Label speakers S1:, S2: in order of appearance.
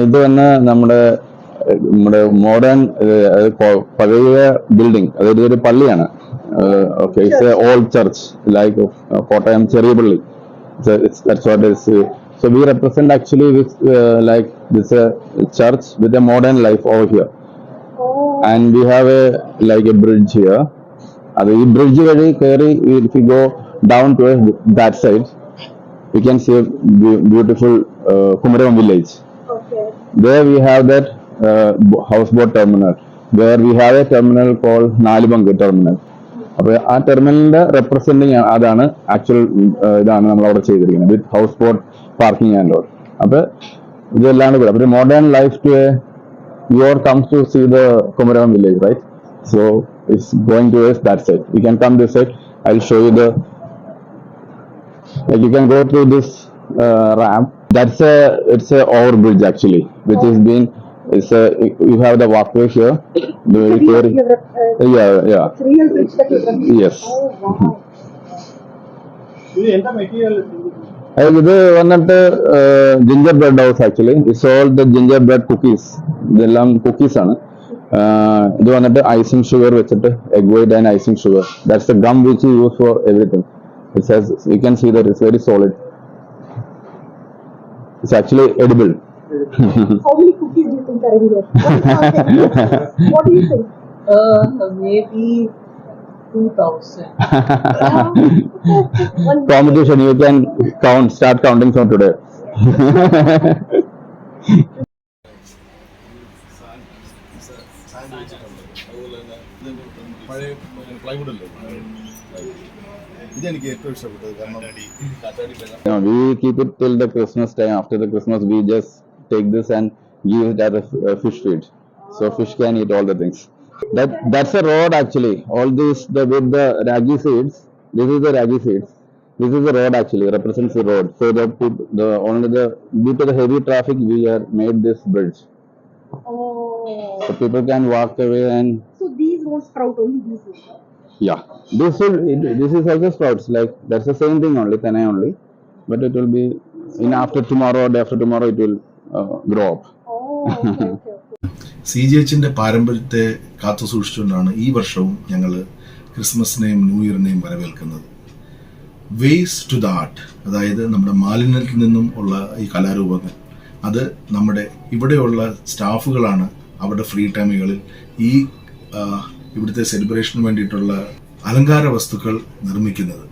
S1: ഇത് വന്ന് നമ്മുടെ നമ്മുടെ മോഡേൺ പഴയ ബിൽഡിംഗ്, അതായത് ഒരു പള്ളിയാണ്. Okay, it's A old church like Kottayam ചെറിയ പള്ളി. That's what it is. So we represent actually with like this church with a modern life over here, and we have a like a bridge here. അത് ഈ bridge വഴി കയറി if you go down to that side, you can see a beautiful Kumaram village.
S2: Okay.
S1: There we have that houseboat terminal, where we have a terminal called Nalibangu terminal. അപ്പോൾ ആ ടെർമിനലിന്റെ representing അതാണ് actual ഇതാണ് നമ്മൾ അവിടെ ചെയ്തിരിക്കുന്നത് with houseboat parking and all. അപ്പൊ ഇതെല്ലാം കൂടെ അപ്പൊ modern life to your comes to see the Kumarakom village, right? So it's going towards that side. You can come this side. I will show you the like you can go through this ramp. It's a overbridge actually, which is being you have the walkway here. Yeah.
S2: It's real bridge that you can.
S1: Yes.
S2: Oh wow.
S1: ഇത് വന്നിട്ട് ginger bread house actually. It's all the ginger bread cookies. ഇതെല്ലാം cookies ആണ്. ഇത് വന്നിട്ട് icing sugar വെച്ചിട്ട് egg white and icing sugar. That's the gum which you use for everything. It says, you can see that it's very solid. It's actually edible.
S2: How many cookies do you think are in there? What do you think?
S3: Maybe 2,000.
S1: Competition, you can start counting from today. We keep it till the Christmas time. After the Christmas, we just take this and use it as a fish feed. So fish can eat all the things. That's a road actually. All this with the ragi seeds. This is the ragi seeds. This is the road actually. Represents the road. So that due to the heavy traffic, we have made this bridge.
S2: Oh.
S1: So people can walk away and.
S2: So these won't sprout, only these will sprout.
S1: Yeah, this is also sprouts, like that's the same thing only, thanai only, but it will be in after tomorrow or day after tomorrow it will grow up.
S2: Okay.
S4: CGHന്റെ പാരമ്പര്യത്തെ കാത്തു സൂക്ഷിച്ചുകൊണ്ടാണ് ഈ വർഷവും ഞങ്ങൾ ക്രിസ്മസിനെയും new ഇയറിനെയും വരവേൽക്കുന്നത്. വേസ്റ്റ് ടു ദ ആർട്ട്, അതായത് നമ്മുടെ മാലിന്യത്തിൽ നിന്നും ഉള്ള ഈ കലാരൂപങ്ങൾ, അത് നമ്മുടെ ഇവിടെയുള്ള സ്റ്റാഫുകളാണ് അവരുടെ ഫ്രീ ടൈമുകളിൽ ഈ ഇവിടുത്തെ സെലിബ്രേഷന് വേണ്ടിയിട്ടുള്ള അലങ്കാര വസ്തുക്കൾ നിർമ്മിക്കുന്നത്.